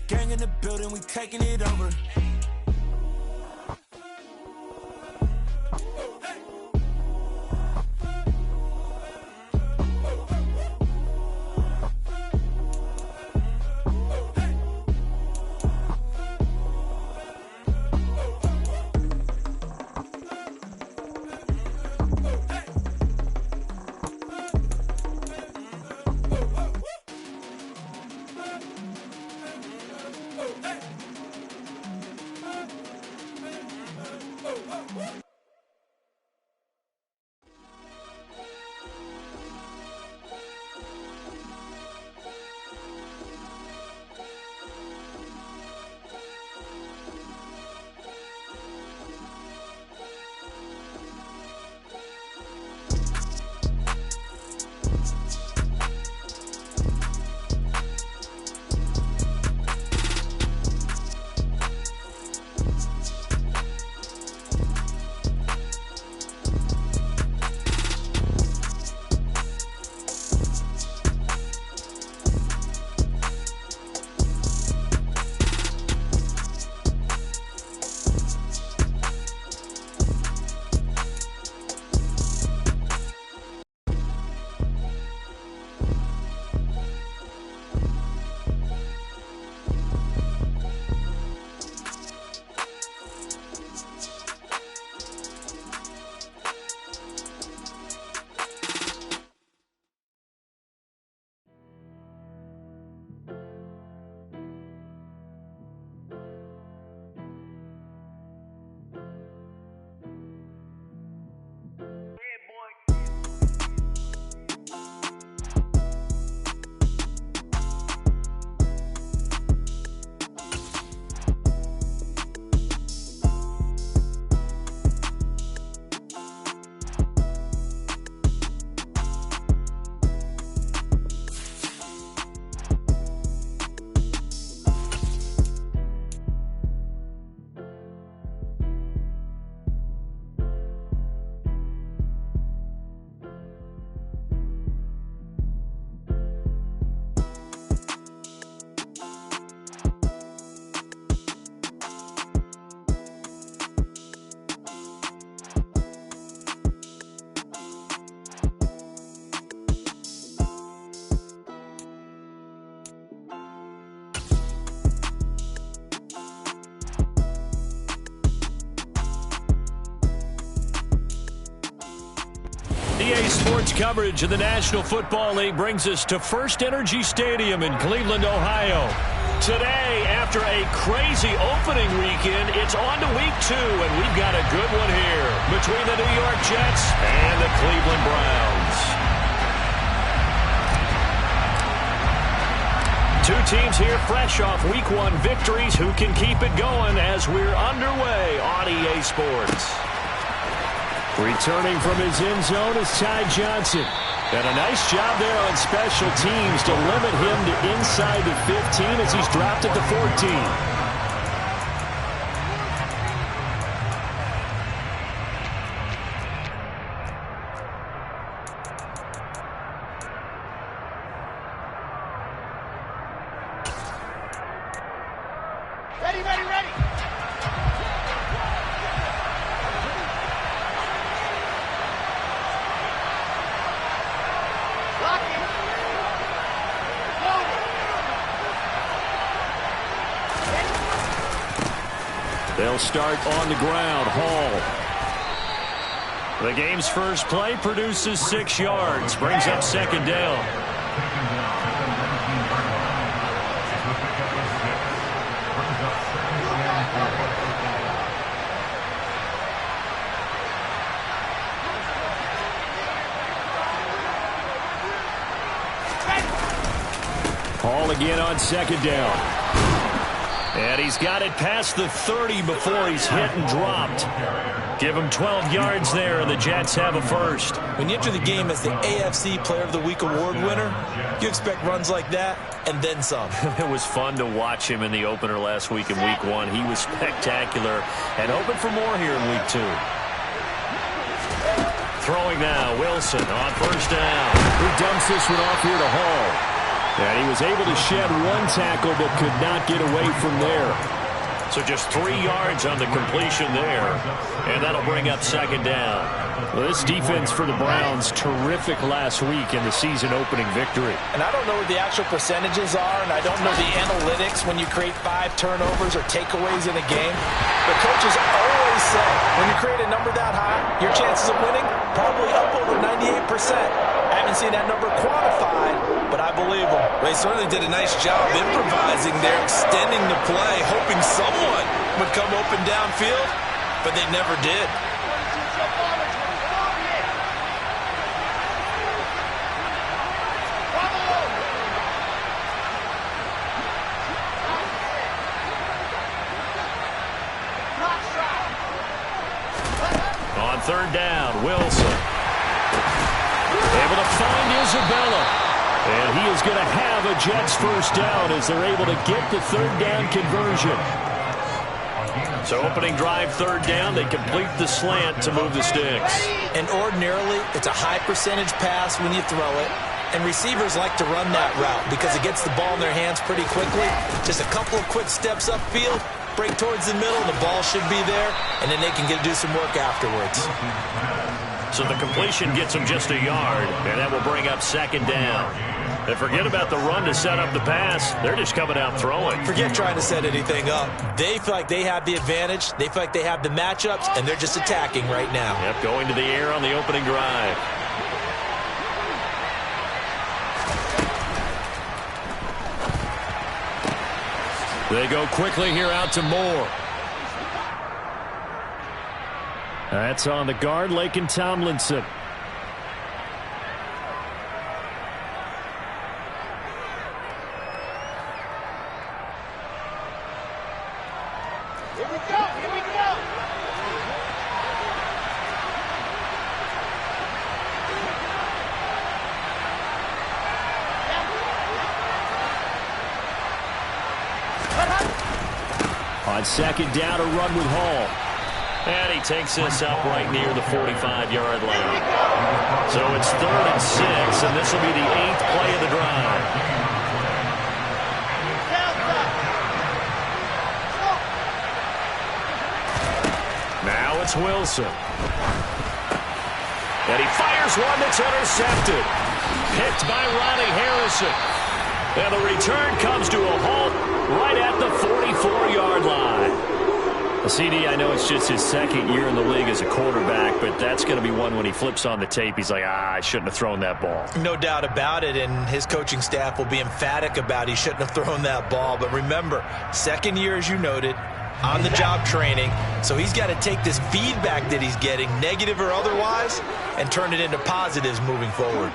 Gang in the building, we taking it over. EA Sports coverage of the National Football League brings us to First Energy Stadium in Cleveland, Ohio. Today, after a crazy opening weekend, it's on to week 2, and we've got a good one here between the New York Jets and the Cleveland Browns. Two teams here fresh off week 1 victories. Who can keep it going as we're underway on EA Sports? Returning from his end zone is Ty Johnson. And a nice job there on special teams to limit him to inside the 15 as he's dropped at the 14. They'll start on the ground. Hall. The game's first play produces 6 yards. Brings up second down. Hall again on second down. And he's got it past the 30 before he's hit and dropped. Give him 12 yards there, and the Jets have a first. When you enter the game as the AFC Player of the Week award winner, you expect runs like that and then some. It was fun to watch him in the opener last week in week 1. He was spectacular and hoping for more here in week 2. Throwing now, Wilson on first down. Who dumps this one off here to Hall. And he was able to shed one tackle but could not get away from there. So just 3 yards on the completion there. And that'll bring up second down. Well, this defense for the Browns, terrific last week in the season opening victory. And I don't know what the actual percentages are, and I don't know the analytics when you create 5 turnovers or takeaways in a game. But coaches always say when you create a number that high, your chances of winning probably up over 98%. I haven't seen that number quantified, but I believe them. They certainly did a nice job improvising there, extending the play, hoping someone would come open downfield, but they never did. On third down, Wilson. Able to find Isabella. And he is going to have a Jets first down as they're able to get the third down conversion. So opening drive, third down, they complete the slant to move the sticks. And ordinarily, it's a high percentage pass when you throw it. And receivers like to run that route because it gets the ball in their hands pretty quickly. Just a couple of quick steps upfield, break towards the middle, the ball should be there, and then they can do some work afterwards. So the completion gets them just a yard, and that will bring up second down. And forget about the run to set up the pass. They're just coming out throwing. Forget trying to set anything up. They feel like they have the advantage. They feel like they have the matchups, and they're just attacking right now. Yep, going to the air on the opening drive. They go quickly here out to Moore. That's on the guard, Laken Tomlinson. Here we go, here we go. On second down, a run with Hall. And he takes this up right near the 45-yard line. So it's 3rd and 6, and this will be the 8th play of the drive. Now it's Wilson. And he fires one that's intercepted. Picked by Ronnie Harrison. And the return comes to a halt right at the 44-yard line. CD, I know it's just his 2nd year in the league as a quarterback, but that's going to be one when he flips on the tape. He's like, I shouldn't have thrown that ball. No doubt about it, and his coaching staff will be emphatic about he shouldn't have thrown that ball. But remember, 2nd year, as you noted, on-the-job training, so he's got to take this feedback that he's getting, negative or otherwise, and turn it into positives moving forward.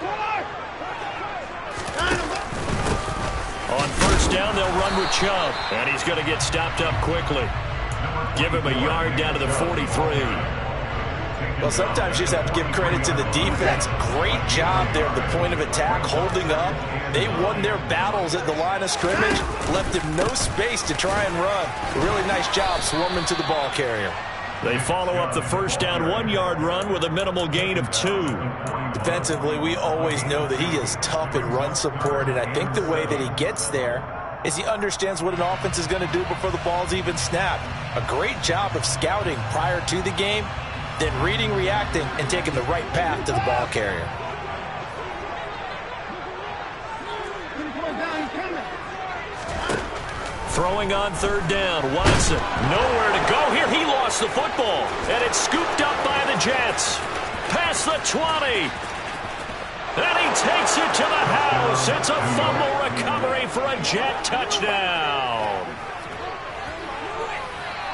On first down, they'll run with Chubb, and he's going to get stopped up quickly. Give him a yard down to the 43. Well, sometimes you just have to give credit to the defense. Great job there at the point of attack, holding up. They won their battles at the line of scrimmage, left him no space to try and run. A really nice job swarming to the ball carrier. They follow up the first down 1-yard run with a minimal gain of 2. Defensively, we always know that he is tough in run support, and I think the way that he gets there is he understands what an offense is going to do before the ball's even snapped. A great job of scouting prior to the game, then reading, reacting, and taking the right path to the ball carrier. Throwing on third down, Watson. Nowhere to go here. He lost the football, and it's scooped up by the Jets. Past the 20. And he takes it to the house. It's a fumble recovery for a Jet touchdown.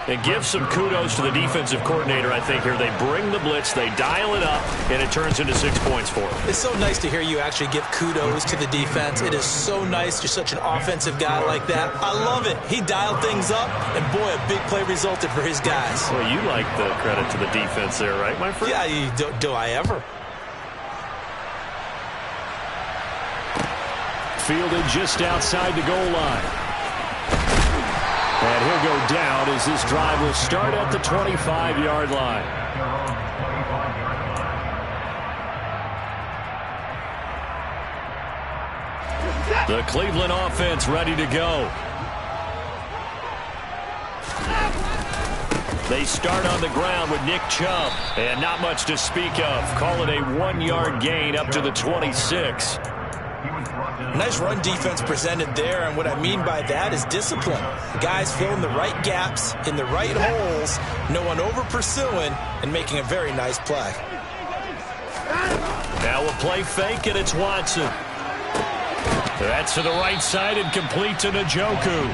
And give some kudos to the defensive coordinator, I think, here. They bring the blitz, they dial it up, and it turns into 6 points for them. It's so nice to hear you actually give kudos to the defense. It is so nice. You're such an offensive guy like that. I love it. He dialed things up, and boy, a big play resulted for his guys. Well, you like the credit to the defense there, right, my friend? Yeah, do I ever? Fielded just outside the goal line. And he'll go down as this drive will start at the 25-yard line. The Cleveland offense ready to go. They start on the ground with Nick Chubb, and not much to speak of. Call it a 1-yard gain up to the 26. Nice run defense presented there, and what I mean by that is discipline. Guys filling the right gaps in the right holes, no one over-pursuing, and making a very nice play. Now a play fake, and it's Watson. That's to the right side and complete to Njoku.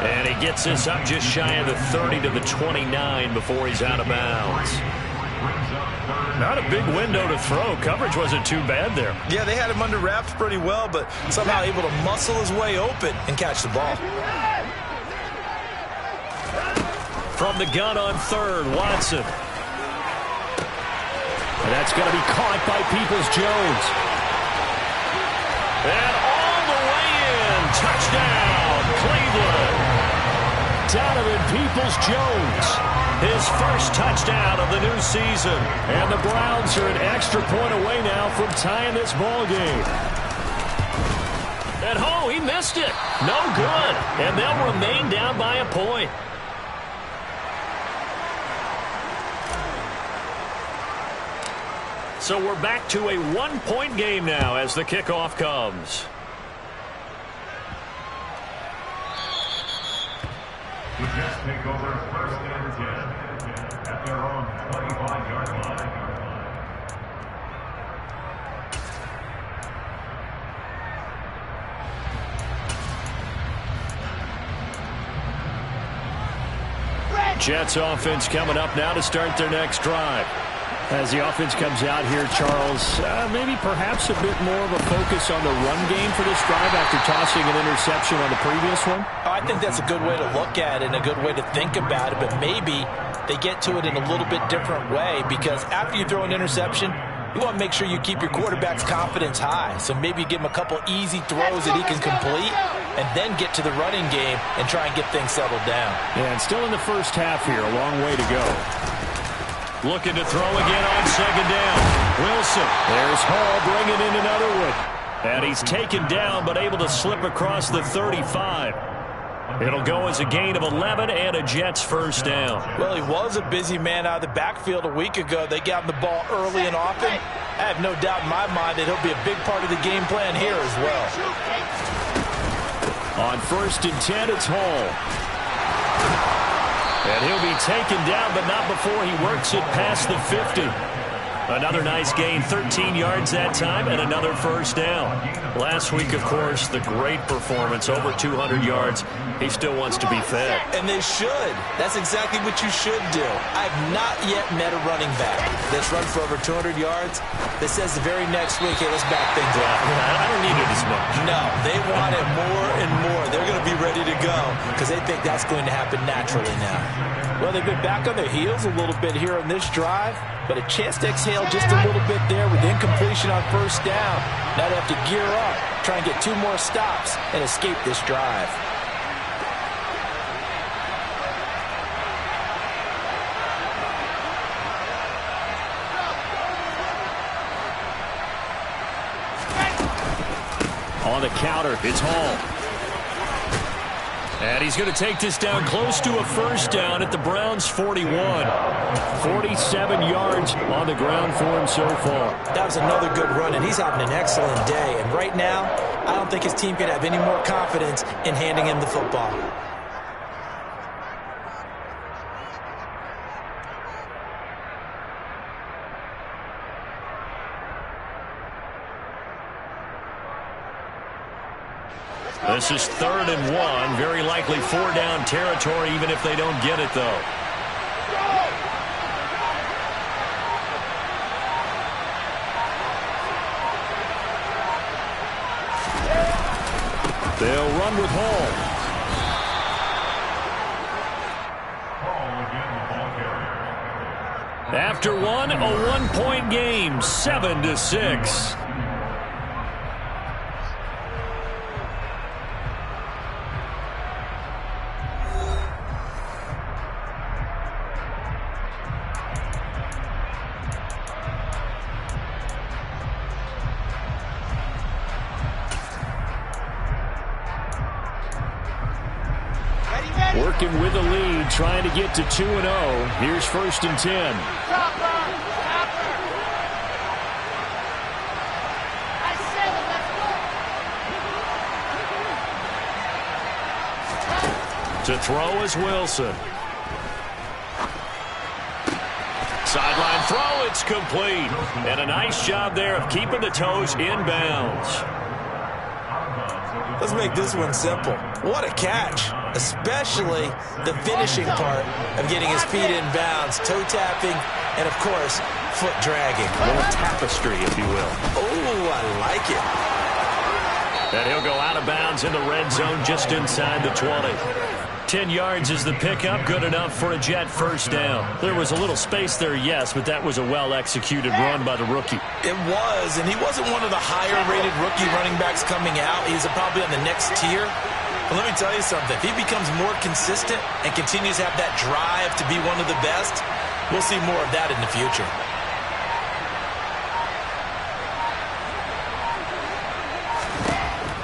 And he gets this up just shy of the 30 to the 29 before he's out of bounds. Not a big window to throw. Coverage wasn't too bad there. Yeah, they had him under wraps pretty well, but somehow able to muscle his way open and catch the ball. From the gun on third, Watson. And that's going to be caught by Peoples-Jones. And all the way in. Touchdown, Cleveland. Donovan Peoples-Jones. His first touchdown of the new season. And the Browns are an extra point away now from tying this ball game. And he missed it. No good. And they'll remain down by a point. So we're back to a 1-point game now as the kickoff comes. The Jets take over first and 10 at their own 25-yard line. Jets offense coming up now to start their next drive. As the offense comes out here, Charles, maybe perhaps a bit more of a focus on the run game for this drive after tossing an interception on the previous one? I think that's a good way to look at it and a good way to think about it, but maybe they get to it in a little bit different way because after you throw an interception, you want to make sure you keep your quarterback's confidence high. So maybe you give him a couple easy throws that he can complete and then get to the running game and try and get things settled down. Yeah, and still in the first half here, a long way to go. Looking to throw again on second down. Wilson. There's Hall bringing in another one. And he's taken down but able to slip across the 35. It'll go as a gain of 11 and a Jets first down. Well, he was a busy man out of the backfield a week ago. They got him the ball early and often. I have no doubt in my mind that he'll be a big part of the game plan here as well. On first and 10, it's Hall. And he'll be taken down, but not before he works it past the 50. Another nice gain, 13 yards that time, and another first down. Last week, of course, the great performance, over 200 yards. He still wants to be fed. And they should. That's exactly what you should do. I've not yet met a running back that's run for over 200 yards that says the very next week, hey, let's back things up. I don't need it as much. No, they want it more and more. They're going to be ready to go because they think that's going to happen naturally now. Well, they've been back on their heels a little bit here on this drive, but a chance to exhale just a little bit there with incompletion on first down. Now they have to gear up, try and get 2 more stops and escape this drive. On the counter, it's Hall. And he's going to take this down close to a first down at the Browns' 41. 47 yards on the ground for him so far. That was another good run, and he's having an excellent day. And right now, I don't think his team can have any more confidence in handing him the football. This is 3rd and 1. Very likely 4-down territory, even if they don't get it, though. They'll run with Hall. After one, a 1-point game, 7-6. Working with the lead, trying to get to 2-0. Here's 1st and 10. To throw is Wilson. Sideline throw, it's complete. And a nice job there of keeping the toes inbounds. Let's make this one simple. What a catch, especially the finishing part of getting his feet in bounds, toe tapping, and of course, foot dragging. A little tapestry, if you will. Oh, I like it. And he'll go out of bounds in the red zone just inside the 20. 10 yards is the pickup, good enough for a Jet 1st down. There was a little space there, yes, but that was a well-executed run by the rookie. It was, and he wasn't one of the higher-rated rookie running backs coming out. He's probably on the next tier. But let me tell you something. If he becomes more consistent and continues to have that drive to be one of the best, we'll see more of that in the future.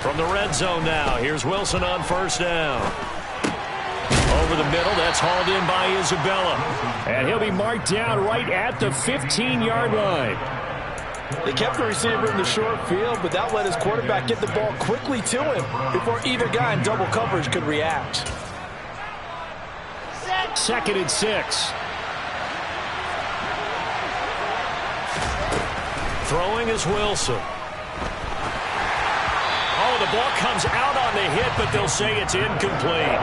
From the red zone now, here's Wilson on 1st down. Over the middle, that's hauled in by Isabella. And he'll be marked down right at the 15-yard line. They kept the receiver in the short field, but that let his quarterback get the ball quickly to him before either guy in double coverage could react. 2nd and 6. Throwing is Wilson. Oh, the ball comes out on the hit, but they'll say it's incomplete.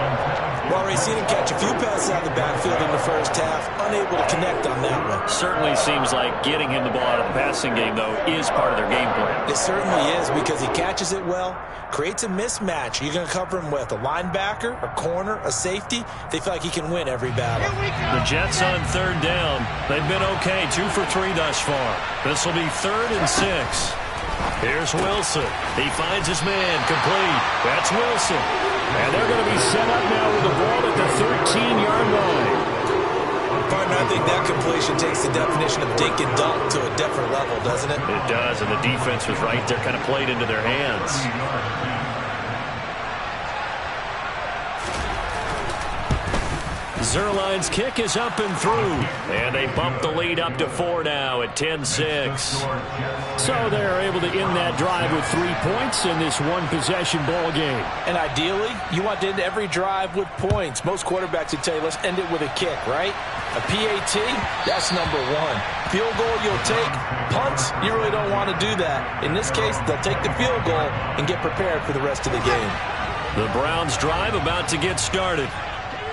Well, Ray, seen him catch a few passes out of the backfield in the 1st half, unable to connect on that one. Certainly seems like getting him the ball out of the passing game, though, is part of their game plan. It certainly is, because he catches it well, creates a mismatch. You're going to cover him with a linebacker, a corner, a safety. They feel like he can win every battle. The Jets on 3rd down. They've been okay, 2 for 3 thus far. This will be 3rd and 6. Here's Wilson. He finds his man, complete. That's Wilson. And they're going to be set up now with the ball at the 13-yard line. Partner, I think that completion takes the definition of dink and dunk to a different level, doesn't it? It does, and the defense was right there, kind of played into their hands. Zerline's kick is up and through. And they bump the lead up to 4 now at 10-6. So they're able to end that drive with 3 points in this one-possession ball game. And ideally, you want to end every drive with points. Most quarterbacks would tell you, let's end it with a kick, right? A PAT, that's number 1. Field goal, you'll take. Punts, you really don't want to do that. In this case, they'll take the field goal and get prepared for the rest of the game. The Browns drive about to get started.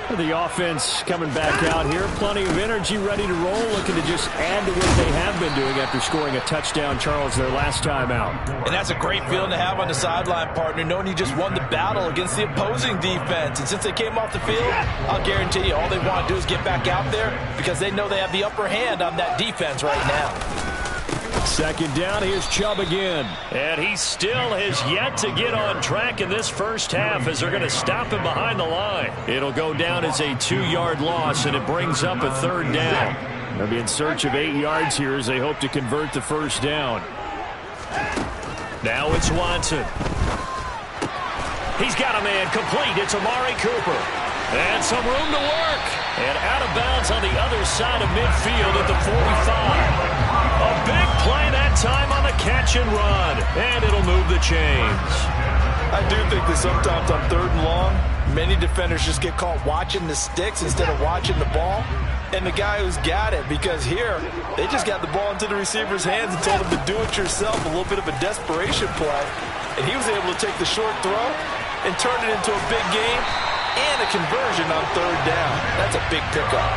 The offense coming back out here. Plenty of energy, ready to roll, looking to just add to what they have been doing after scoring a touchdown, Charles, their last time out. And that's a great feeling to have on the sideline, partner, knowing you just won the battle against the opposing defense. And since they came off the field, I'll guarantee you all they want to do is get back out there because they know they have the upper hand on that defense right now. 2nd down, here's Chubb again. And he still has yet to get on track in this 1st half as they're going to stop him behind the line. It'll go down as a 2-yard loss, and it brings up a 3rd down. They'll be in search of 8 yards here as they hope to convert the 1st down. Now it's Watson. He's got a man complete. It's Amari Cooper. And some room to work. And out of bounds on the other side of midfield at the 45. A big play that time on the catch and run. And it'll move the chains. I do think that sometimes on 3rd and long, many defenders just get caught watching the sticks instead of watching the ball. And the guy who's got it, because here, they just got the ball into the receiver's hands and told him to do it yourself, a little bit of a desperation play. And he was able to take the short throw and turn it into a big game and a conversion on 3rd down. That's a big pickup.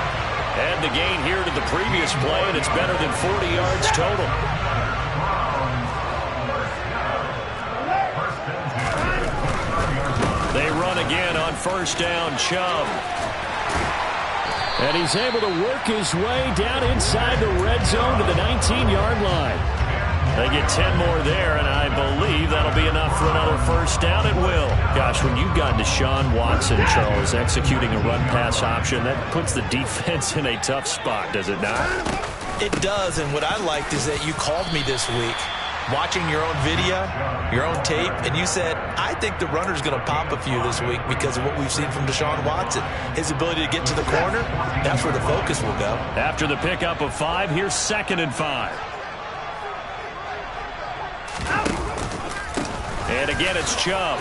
And the gain here to the previous play, and it's better than 40 yards total. They run again on 1st down, Chubb. And he's able to work his way down inside the red zone to the 19-yard line. They get 10 more there, and I believe that'll be enough for another 1st down at will. Gosh, when you've got Deshaun Watson, Charles, executing a run-pass option, that puts the defense in a tough spot, does it not? It does, and what I liked is that you called me this week. watching your own video, your own tape, and you said, I think the runner's going to pop a few this week because of what we've seen from Deshaun Watson. His ability to get to the corner, that's where the focus will go. After the pickup of 5, here's 2nd and 5. And again, it's Chubb.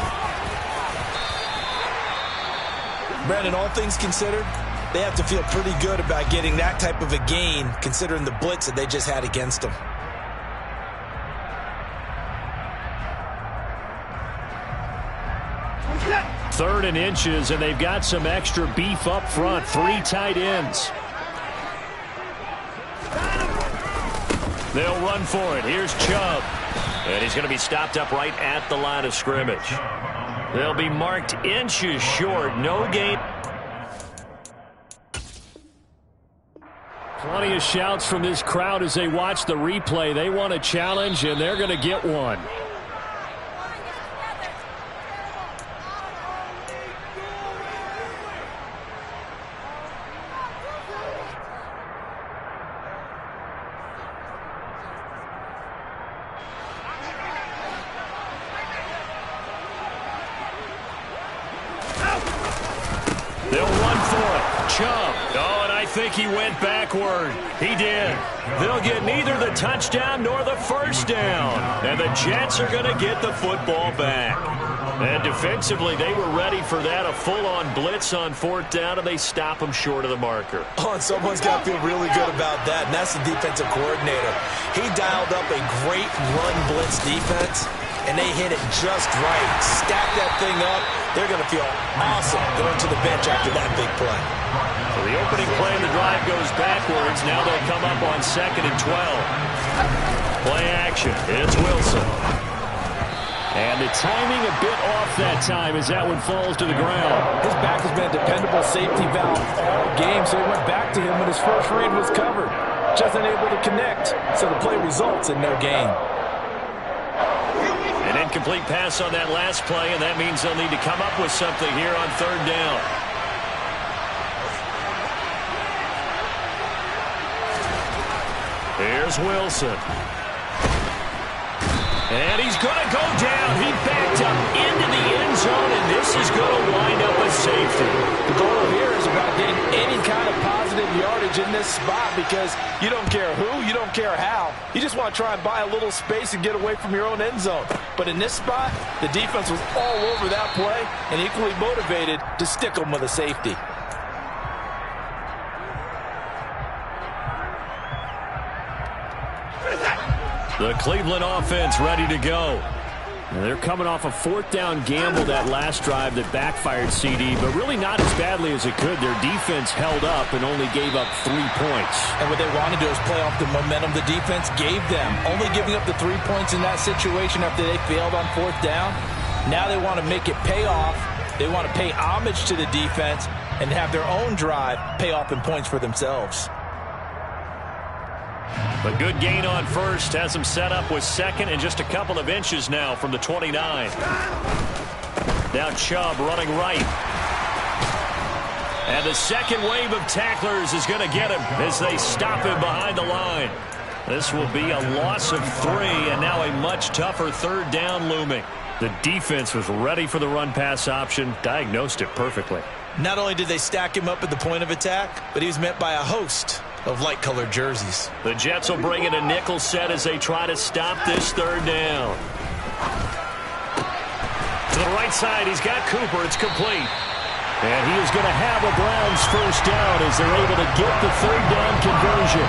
Brandon, all things considered, they have to feel pretty good about getting that type of a gain considering the blitz that they just had against them. Third and inches, and they've got some extra beef up front. 3 tight ends. They'll run for it. Here's Chubb. And he's going to be stopped up right at the line of scrimmage. They'll be marked inches short. No gain. Plenty of shouts from this crowd as they watch the replay. They want a challenge, and they're going to get one. They'll run for it. Chubb. Oh, and I think he went backward. He did. They'll get neither the touchdown nor the first down. And the Jets are going to get the football back. And defensively, they were ready for that, a full-on blitz on 4th down, and they stop them short of the marker. Oh, and someone's got to feel really good about that, and that's the defensive coordinator. He dialed up a great run blitz defense, and they hit it just right. Stack that thing up. They're going to feel awesome going to the bench after that big play. So the opening play of the drive goes backwards. Now they'll come up on 2nd and 12. Play action. It's Wilson. And the timing a bit off that time as that one falls to the ground. His back has been a dependable safety valve all game, so he went back to him when his first read was covered. Just unable to connect, so the play results in no gain. An incomplete pass on that last play, and that means they'll need to come up with something here on 3rd down. Here's Wilson. And he's going to go down. He backed up into the end zone, and this is going to wind up a safety. The goal here is about getting any kind of positive yardage in this spot because you don't care who, you don't care how. You just want to try and buy a little space and get away from your own end zone. But in this spot, the defense was all over that play and equally motivated to stick them with a safety. The Cleveland offense ready to go. And they're coming off a 4th down gamble that last drive that backfired CD, but really not as badly as it could. Their defense held up and only gave up 3 points. And what they want to do is play off the momentum the defense gave them. Only giving up the 3 points in that situation after they failed on 4th down. Now they want to make it pay off. They want to pay homage to the defense and have their own drive pay off in points for themselves. A good gain on 1st has them set up with 2nd and just a couple of inches now from the 29. Now Chubb running right. And the second wave of tacklers is going to get him as they stop him behind the line. This will be a loss of 3, and now a much tougher 3rd down looming. The defense was ready for the run-pass option, diagnosed it perfectly. Not only did they stack him up at the point of attack, but he was met by a host of light-colored jerseys. The Jets will bring in a nickel set as they try to stop this 3rd down. To the right side, he's got Cooper. It's complete. And he is going to have a Browns 1st down as they're able to get the 3rd down conversion.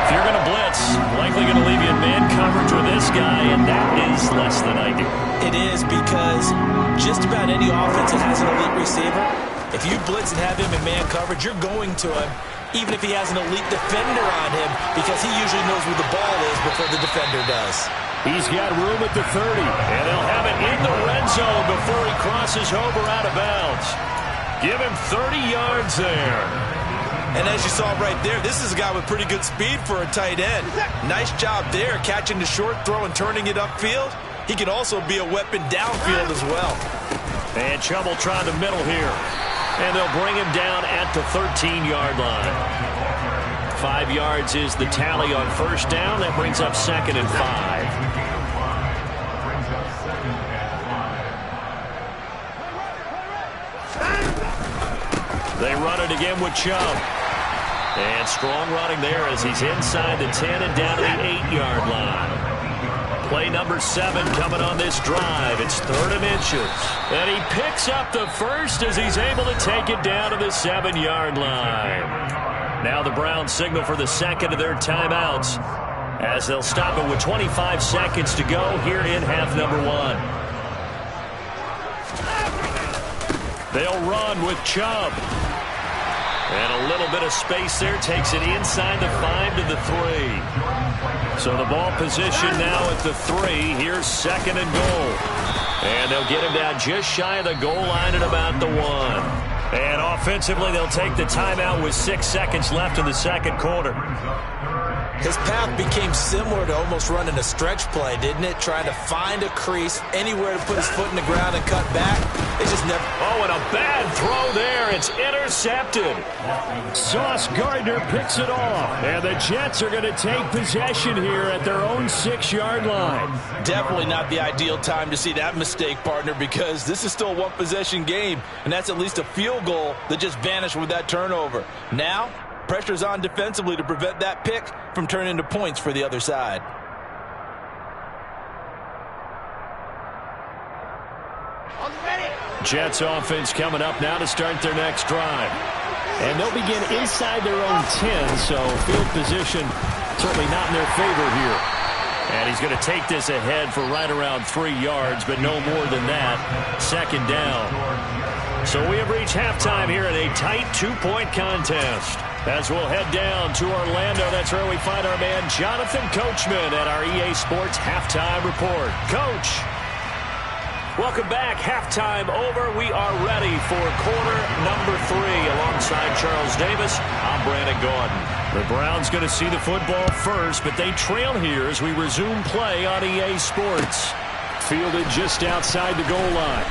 If you're going to blitz, likely going to leave you in man coverage with this guy, and that is less than ideal. It is because just about any offense that has an elite receiver, if you blitz and have him in man coverage, you're going to him, even if he has an elite defender on him, because he usually knows where the ball is before the defender does. He's got room at the 30, and they'll have it in the red zone before he crosses over out of bounds. Give him 30 yards there. And as you saw right there, this is a guy with pretty good speed for a tight end. Nice job there, catching the short throw and turning it upfield. He can also be a weapon downfield as well. And Chubb will try the middle here. And they'll bring him down at the 13-yard line. 5 yards is the tally on first down. That brings up 2nd and 5. They run it again with Chubb. And strong running there as he's inside the 10 and down to the 8-yard line. Play number 7 coming on this drive. It's 3rd and inches. And he picks up the first as he's able to take it down to the 7-yard line. Now the Browns signal for the second of their timeouts as they'll stop it with 25 seconds to go here in half number 1. They'll run with Chubb. And a little bit of space there takes it inside the 5 to the 3. So the ball position now at the 3. Here's 2nd and goal. And they'll get him down just shy of the goal line at about the 1. And offensively, they'll take the timeout with 6 seconds left in the second quarter. His path became similar to almost running a stretch play, didn't it? Trying to find a crease, anywhere to put his foot in the ground and cut back. It just never... Oh, and a bad throw there. It's intercepted. Sauce Gardner picks it off. And the Jets are going to take possession here at their own 6-yard line. Definitely not the ideal time to see that mistake, partner, because this is still a one-possession game, and that's at least a field goal that just vanished with that turnover. Now, pressure's on defensively to prevent that pick from turning into points for the other side. Jets offense coming up now to start their next drive. And they'll begin inside their own 10, so field position certainly not in their favor here. And he's going to take this ahead for right around 3 yards, but no more than that. 2nd down. So we have reached halftime here in a tight 2-point contest. As we'll head down to Orlando, that's where we find our man Jonathan Coachman at our EA Sports Halftime Report. Coach, welcome back. Halftime over. We are ready for quarter number 3. Alongside Charles Davis, I'm Brandon Gaudin. The Browns going to see the football first, but they trail here as we resume play on EA Sports. Fielded just outside the goal line.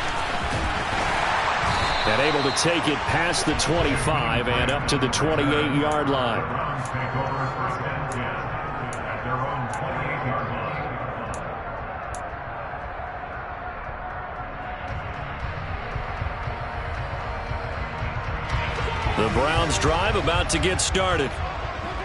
And able to take it past the 25 and up to the 28-yard line. Browns take over 1st and 10 at their own 28-yard line. The Browns drive about to get started.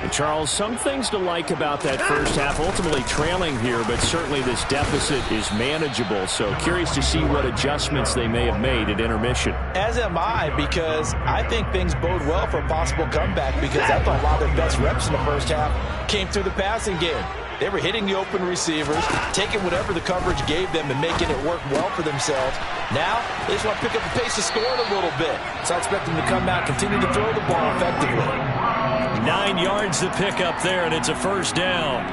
And Charles, some things to like about that first half. Ultimately trailing here, but certainly this deficit is manageable. So curious to see what adjustments they may have made at intermission. As am I, because I think things bode well for a possible comeback, because I thought a lot of their best reps in the first half came through the passing game. They were hitting the open receivers, taking whatever the coverage gave them and making it work well for themselves. Now, they just want to pick up the pace of scoring a little bit. So I expect them to come out, continue to throw the ball effectively. 9 yards to pick up there, and it's a 1st down.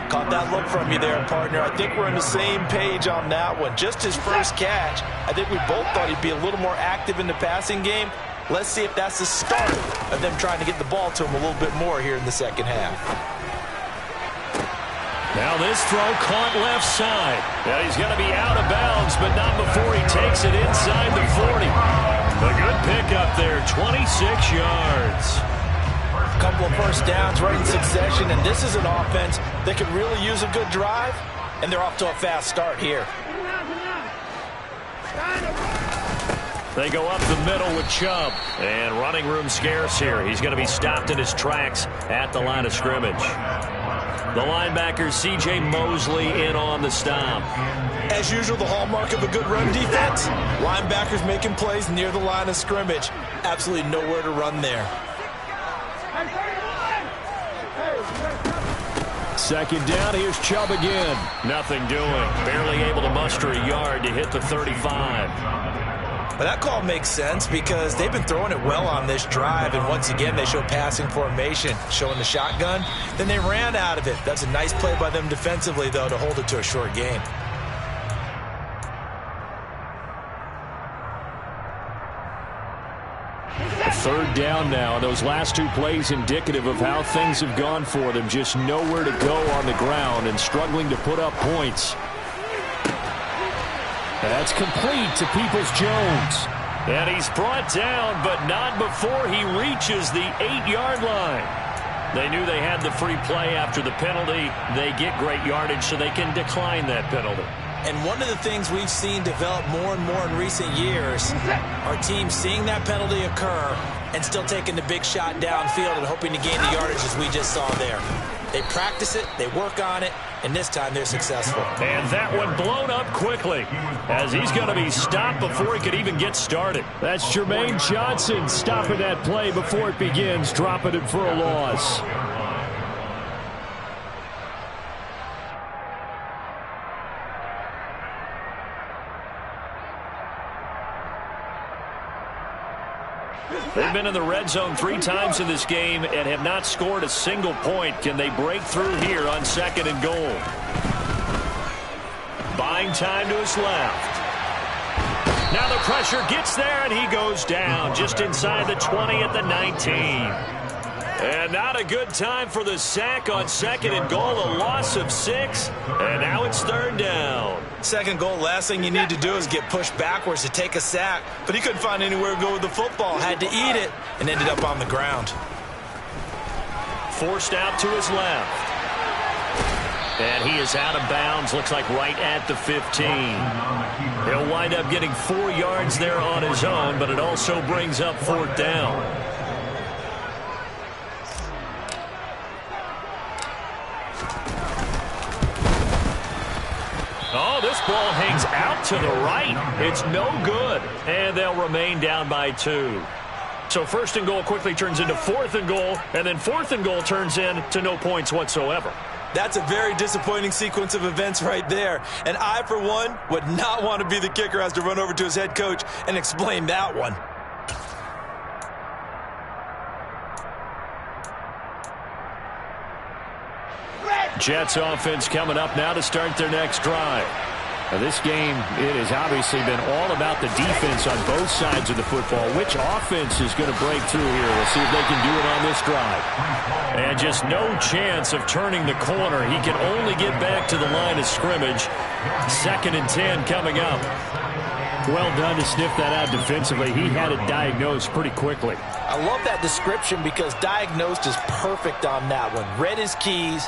Caught that look from you there, partner. I think we're on the same page on that one. Just his first catch. I think we both thought he'd be a little more active in the passing game. Let's see if that's the start of them trying to get the ball to him a little bit more here in the second half. Now this throw caught left side. Now he's going to be out of bounds, but not before he takes it inside the 40. A good pickup there, 26 yards. Couple of first downs right in succession, and this is an offense that could really use a good drive, and they're off to a fast start here. They go up the middle with Chubb, and running room scarce here. He's going to be stopped in his tracks at the line of scrimmage. The linebacker, C.J. Mosley, in on the stop. As usual, the hallmark of a good run defense, linebackers making plays near the line of scrimmage. Absolutely nowhere to run there. 2nd down, here's Chubb again. Nothing doing. Barely able to muster a yard to hit the 35. But that call makes sense because they've been throwing it well on this drive, and once again they show passing formation, showing the shotgun. Then they ran out of it. That's a nice play by them defensively, though, to hold it to a short game. Third down now. Those last 2 plays indicative of how things have gone for them. Just nowhere to go on the ground and struggling to put up points. That's complete to Peoples-Jones. And he's brought down, but not before he reaches the 8-yard line. They knew they had the free play after the penalty. They get great yardage so they can decline that penalty. And one of the things we've seen develop more and more in recent years are teams seeing that penalty occur and still taking the big shot downfield and hoping to gain the yardage as we just saw there. They practice it, they work on it, and this time they're successful. And that one blown up quickly as he's going to be stopped before he could even get started. That's Jermaine Johnson stopping that play before it begins, dropping it for a loss. They've been in the red zone 3 times in this game and have not scored a single point. Can they break through here on 2nd and goal? Buying time to his left. Now the pressure gets there, and he goes down just inside the 20 at the 19. And not a good time for the sack on 2nd and goal, a loss of 6, and now it's 3rd down. 2nd goal, last thing you need to do is get pushed backwards to take a sack, but he couldn't find anywhere to go with the football, had to eat it, and ended up on the ground. Forced out to his left. And he is out of bounds, looks like right at the 15. He'll wind up getting 4 yards there on his own, but it also brings up 4th down. Oh, this ball hangs out to the right. It's no good. And they'll remain down by 2. So 1st and goal quickly turns into 4th and goal, and then 4th and goal turns into no points whatsoever. That's a very disappointing sequence of events right there. And I, for one, would not want to be the kicker who has to run over to his head coach and explain that one. Jets offense coming up now to start their next drive. Now this game, it has obviously been all about the defense on both sides of the football. Which offense is going to break through here? We'll see if they can do it on this drive. And just no chance of turning the corner. He can only get back to the line of scrimmage. 2nd and 10 coming up. Well done to sniff that out defensively. He had it diagnosed pretty quickly. I love that description because diagnosed is perfect on that one. Read his keys,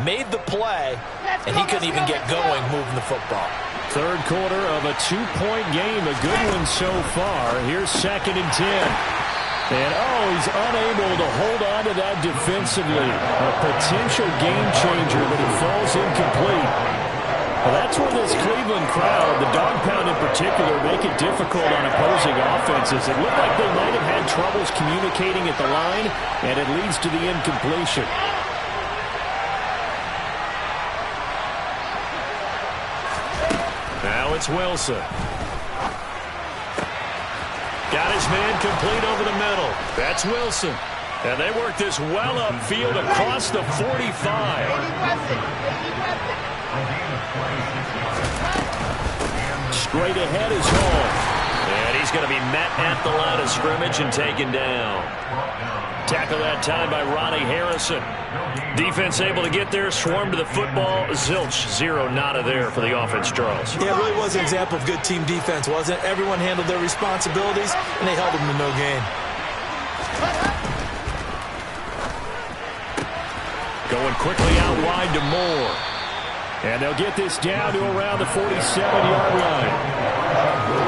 made the play, and he couldn't even get going moving the football. 3rd quarter of a 2-point game. A good one so far. Here's 2nd and 10. And, oh, he's unable to hold on to that defensively. A potential game changer, but it falls incomplete. Well, that's where this Cleveland crowd, the dog pound in particular, make it difficult on opposing offenses. It looked like they might have had troubles communicating at the line, and it leads to the incompletion. Now it's Wilson. Got his man complete over the middle. That's Wilson. And they work this well upfield across the 45. Straight ahead is Hall. And he's going to be met at the line of scrimmage and taken down. Tackle that time by Ronnie Harrison. Defense able to get there, swarm to the football. Zilch, 0 nada there for the offense, Charles. Yeah, it really was an example of good team defense, wasn't it? Everyone handled their responsibilities, and they held them to no gain. Going quickly out wide to Moore. And they'll get this down to around the 47-yard line.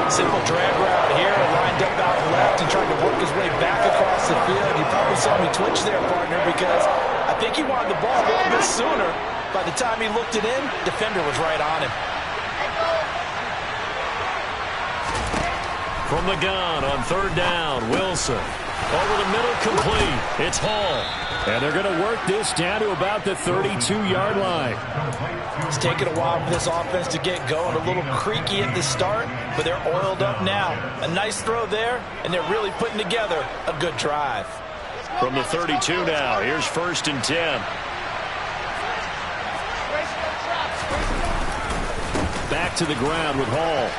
Simple drag route here, lined up out left and trying to work his way back across the field. You probably saw me twitch there, partner, because I think he wanted the ball a little bit sooner. By the time he looked it in, defender was right on him. From the gun on 3rd down, Wilson. Over the middle, complete. It's Hall. And they're going to work this down to about the 32-yard line. It's taken a while for this offense to get going. A little creaky at the start, but they're oiled up now. A nice throw there, and they're really putting together a good drive. From the 32 now, here's 1st and 10. Back to the ground with Hall.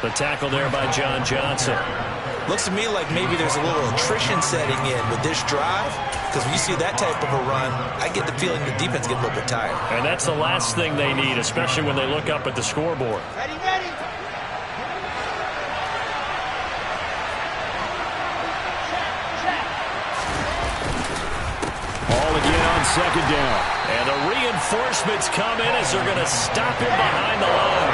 The tackle there by John Johnson. Looks to me like maybe there's a little attrition setting in with this drive, because when you see that type of a run, I get the feeling the defense gets a little bit tired. And that's the last thing they need, especially when they look up at the scoreboard. Ready, ready. second down. And the reinforcements come in as they're going to stop him behind the line.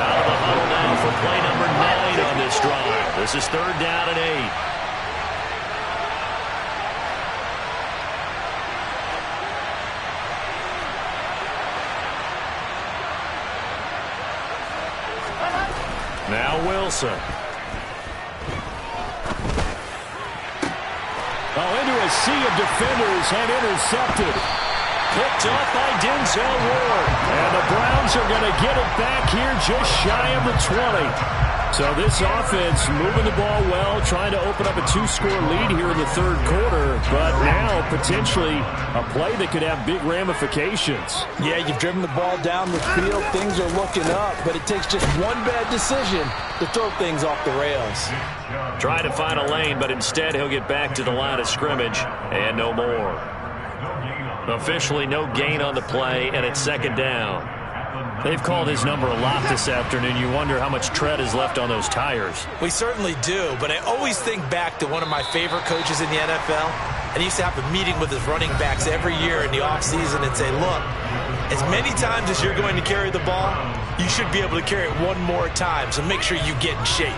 Out of the huddle now for play number 9 on this drive. This is 3rd down and 8. Now Wilson. Into a sea of defenders and intercepted. Picked up by Denzel Ward. And the Browns are going to get it back here just shy of the 20. So this offense moving the ball well, trying to open up a 2-score lead here in the 3rd quarter. But now potentially a play that could have big ramifications. Yeah, you've driven the ball down the field. Things are looking up, but it takes just one bad decision to throw things off the rails. Trying to find a lane, but instead he'll get back to the line of scrimmage and no more. Officially no gain on the play, and it's 2nd down. They've called his number a lot this afternoon. You wonder how much tread is left on those tires. We certainly do, but I always think back to one of my favorite coaches in the NFL. And he used to have a meeting with his running backs every year in the offseason and say, look, as many times as you're going to carry the ball, you should be able to carry it one more time, so make sure you get in shape.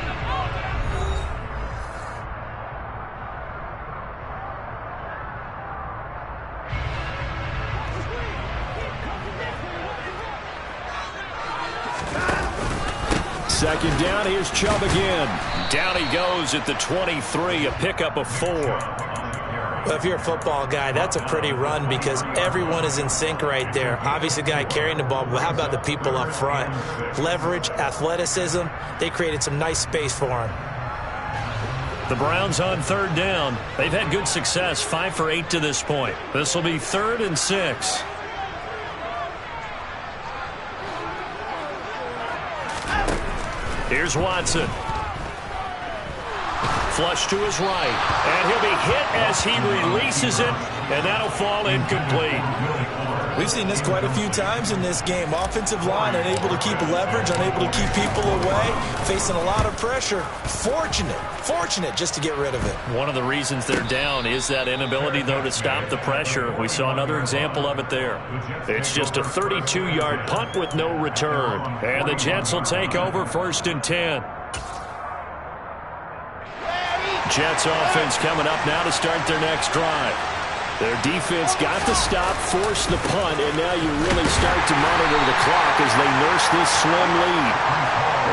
Second down, here's Chubb again. Down he goes at the 23, a pickup of 4. Well, if you're a football guy, that's a pretty run because everyone is in sync right there. Obviously, the guy carrying the ball, but how about the people up front? Leverage, athleticism, they created some nice space for him. The Browns on 3rd down. They've had good success, 5 for 8 to this point. This will be 3rd and 6. Here's Watson. Flush to his right. And he'll be hit as he releases it, and that'll fall incomplete. We've seen this quite a few times in this game. Offensive line unable to keep leverage, unable to keep people away, facing a lot of pressure. Fortunate just to get rid of it. One of the reasons they're down is that inability, though, to stop the pressure. We saw another example of it there. It's just a 32-yard punt with no return. And the Jets will take over 1st and 10. Jets offense coming up now to start their next drive. Their defense got the stop, forced the punt, and now you really start to monitor the clock as they nurse this slim lead.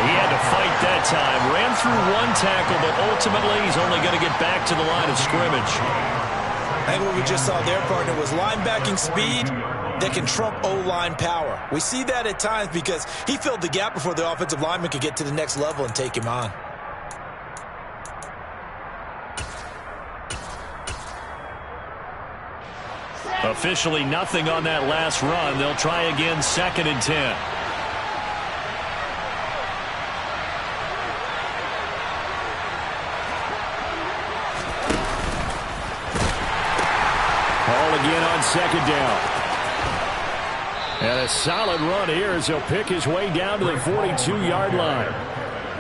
He had to fight that time. Ran through one tackle, but ultimately he's only going to get back to the line of scrimmage. I think what we just saw there, partner, was linebacking speed that can trump O-line power. We see that at times because he filled the gap before the offensive lineman could get to the next level and take him on. Officially nothing on that last run. They'll try again 2nd and 10. Ball again on 2nd down. And a solid run here as he'll pick his way down to the 42-yard line.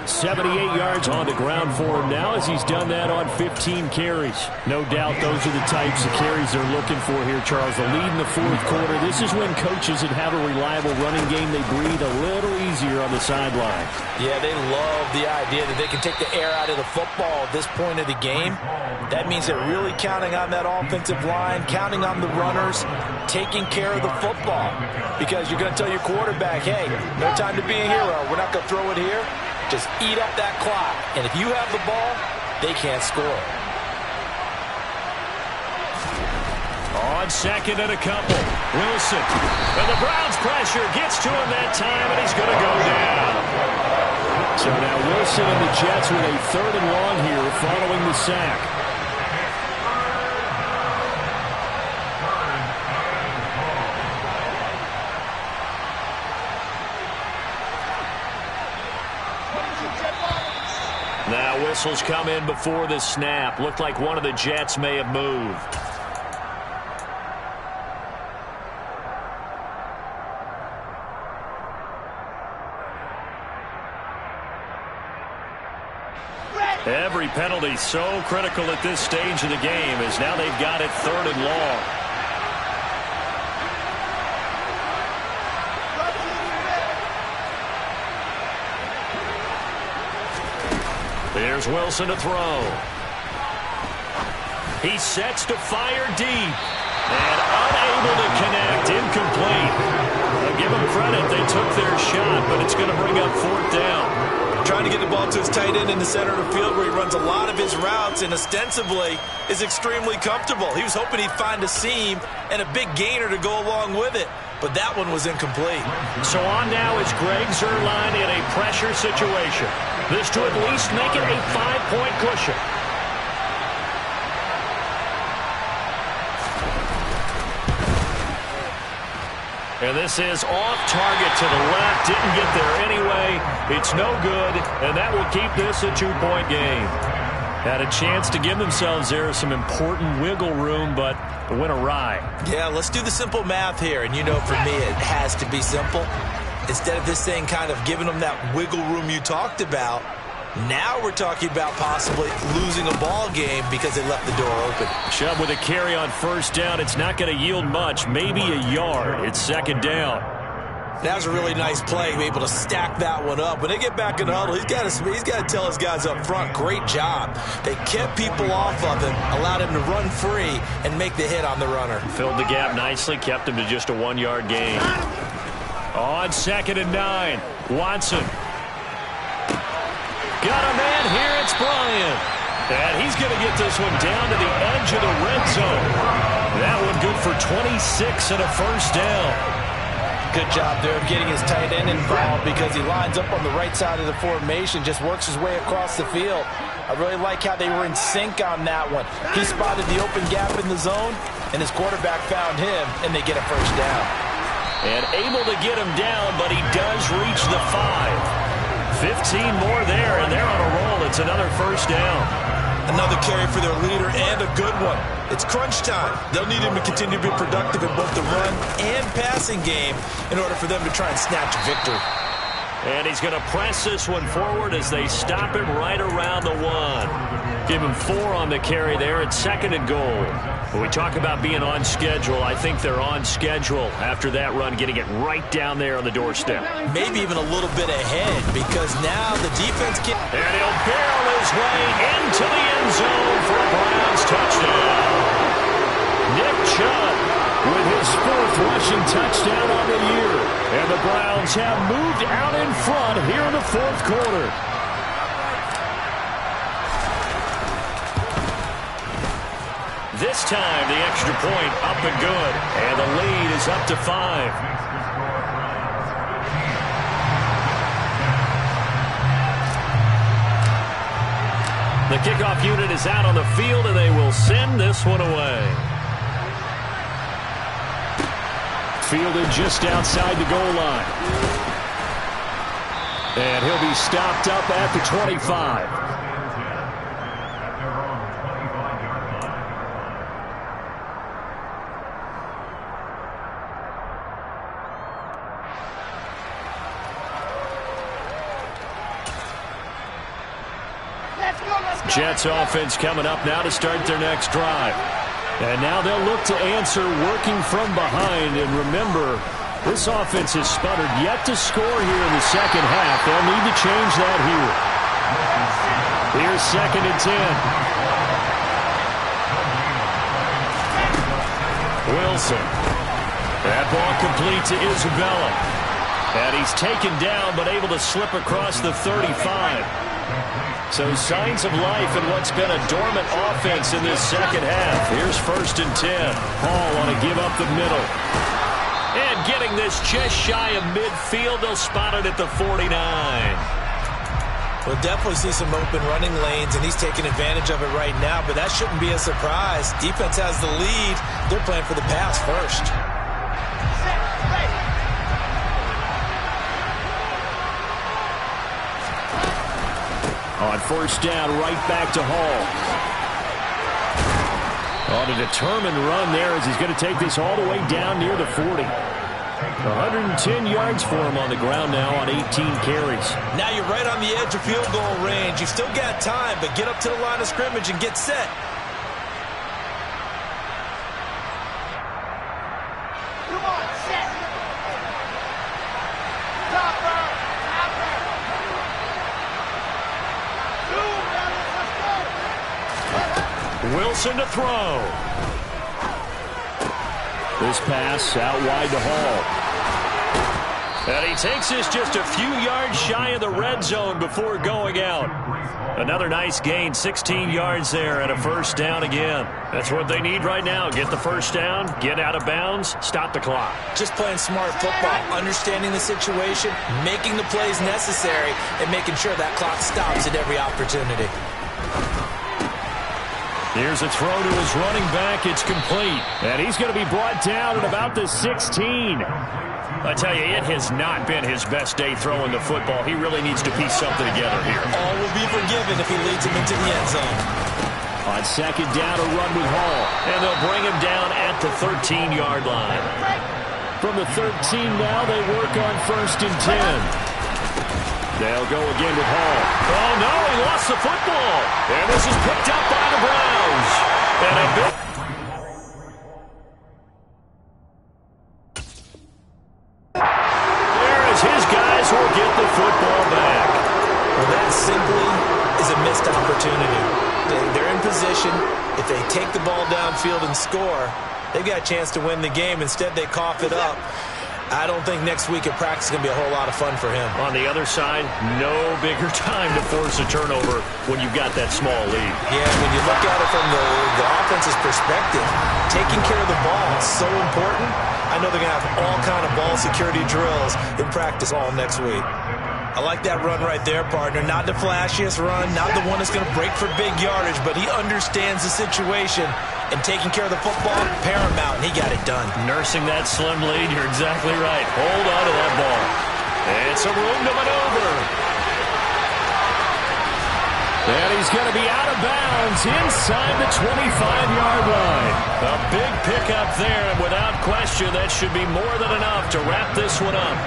78 yards on the ground for him now as he's done that on 15 carries. No doubt those are the types of carries they're looking for here, Charles. The lead in the 4th quarter. This is when coaches that have a reliable running game, they breathe a little easier on the sideline. Yeah, they love the idea that they can take the air out of the football at this point of the game. That means they're really counting on that offensive line, counting on the runners, taking care of the football. Because you're going to tell your quarterback, hey, no time to be a hero. We're not going to throw it here. Just eat up that clock. And if you have the ball, they can't score. On 2nd and a couple. Wilson. And the Browns pressure gets to him that time, and he's going to go down. So now Wilson and the Jets with a 3rd and long here following the sack. Now whistles come in before the snap. Looked like one of the Jets may have moved. Every penalty so critical at this stage of the game as now they've got it 3rd and long. Here's Wilson to throw. He sets to fire deep. And unable to connect. Incomplete. I'll give them credit. They took their shot, but it's going to bring up 4th down. Trying to get the ball to his tight end in the center of the field where he runs a lot of his routes and ostensibly is extremely comfortable. He was hoping he'd find a seam and a big gainer to go along with it, but that one was incomplete. So on now is Greg Zuerlein in a pressure situation. This to at least make it a 5-point cushion. And this is off target to the left. Didn't get there anyway. It's no good, and that will keep this a 2-point game. Had a chance to give themselves there some important wiggle room, but it went awry. Yeah, let's do the simple math here. And you know, for me, it has to be simple. Instead of this thing kind of giving them that wiggle room you talked about, now we're talking about possibly losing a ball game because they left the door open. Chubb with a carry on 1st down. It's not going to yield much, maybe a yard. It's 2nd down. That was a really nice play, to be able to stack that one up. When they get back in the huddle, he's got to tell his guys up front, great job. They kept people off of him, allowed him to run free, and make the hit on the runner. Filled the gap nicely, kept him to just a 1-yard gain. On 2nd and 9, Watson. Got a man here, it's Bryant. And he's going to get this one down to the edge of the red zone. That one good for 26 and a 1st down. Good job there of getting his tight end involved because he lines up on the right side of the formation, just works his way across the field. I really like how they were in sync on that one. He spotted the open gap in the zone, and his quarterback found him, and they get a 1st down. And able to get him down, but he does reach the 5. 15 more there, and they're on a roll. It's another 1st down. Another carry for their leader, and a good one. It's crunch time. They'll need him to continue to be productive in both the run and passing game in order for them to try and snatch a victory. And he's going to press this one forward as they stop him right around the 1. Give him 4 on the carry there at 2nd and goal. When we talk about being on schedule, I think they're on schedule after that run, getting it right down there on the doorstep. Maybe even a little bit ahead because now the defense can... And he'll barrel his way into the end zone for a Browns touchdown. Nick Chubb with his 4th rushing touchdown on the year. And the Browns have moved out in front here in the 4th quarter. This time, the extra point up and good. And the lead is up to 5. The kickoff unit is out on the field, and they will send this one away. Fielded just outside the goal line. And he'll be stopped up at the 25. Jets offense coming up now to start their next drive. And now they'll look to answer working from behind. And remember, this offense has sputtered yet to score here in the 2nd half. They'll need to change that here. Here's 2nd and 10. Wilson. That ball complete to Isabella. And he's taken down but able to slip across the 35. So signs of life in what's been a dormant offense in this 2nd half. Here's 1st and 10. Hall want to give up the middle. And getting this just shy of midfield, they'll spot it at the 49. We'll definitely see some open running lanes, and he's taking advantage of it right now, but that shouldn't be a surprise. Defense has the lead. They're playing for the pass first. On 1st down, right back to Hall. On a determined run there as he's going to take this all the way down near the 40. 110 yards for him on the ground now on 18 carries. Now you're right on the edge of field goal range. You've still got time, but get up to the line of scrimmage and get set. Come on, set. Stopper. Stopper. 2 Wilson to throw. This pass out wide to Hall. And he takes this just a few yards shy of the red zone before going out. Another nice gain, 16 yards there and a first down again. That's what they need right now. Get the first down, get out of bounds, stop the clock. Just playing smart football, understanding the situation, making the plays necessary, and making sure that clock stops at every opportunity. Here's a throw to his running back. It's complete. And he's going to be brought down at about the 16. I tell you, it has not been his best day throwing the football. He really needs to piece something together here. All will be forgiven if he leads him into the end zone. On second down, a run with Hall. And they'll bring him down at the 13-yard line. From the 13 now, they work on first and 10. They'll go again with Hall. Oh, no, he lost the football. And this is picked up by the Browns. And a big... His guys will get the football back. Well, that simply is a missed opportunity. They're in position. If they take the ball downfield and score, they've got a chance to win the game. Instead, they cough it up. I don't think next week at practice is going to be a whole lot of fun for him. On the other side, no bigger time to force a turnover when you've got that small lead. Yeah, when you look at it from the offense's perspective, taking care of the ball is so important. I know they're going to have all kind of ball security drills in practice all next week. I like that run right there, partner. Not the flashiest run, not the one that's going to break for big yardage, but he understands the situation, and taking care of the football, paramount, and he got it done. Nursing that slim lead, you're exactly right. Hold on to that ball. And some room to maneuver. And he's going to be out of bounds inside the 25-yard line. A big pickup there, and without question, that should be more than enough to wrap this one up.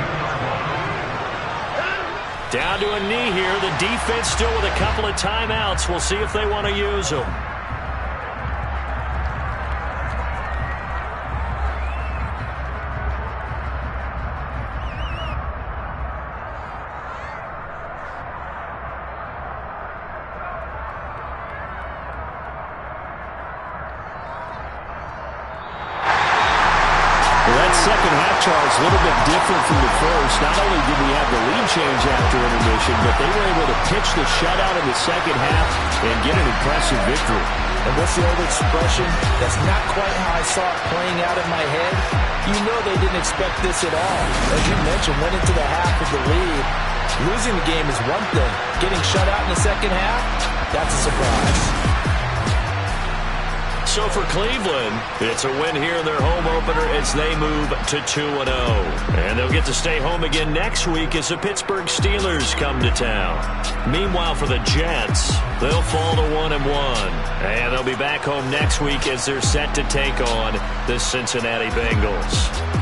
Down to a knee here. The defense still with a couple of timeouts. We'll see if they want to use them. Second half, Charles, a little bit different from the first. Not only did we have the lead change after intermission, but they were able to pitch the shutout in the second half and get an impressive victory. And what's the old expression? That's not quite how I saw it playing out in my head. You know they didn't expect this at all. As you mentioned, went into the half with the lead. Losing the game is one thing. Getting shut out in the second half, that's a surprise. So for Cleveland, it's a win here in their home opener as they move to 2-0. And they'll get to stay home again next week as the Pittsburgh Steelers come to town. Meanwhile, for the Jets, they'll fall to 1-1. And they'll be back home next week as they're set to take on the Cincinnati Bengals.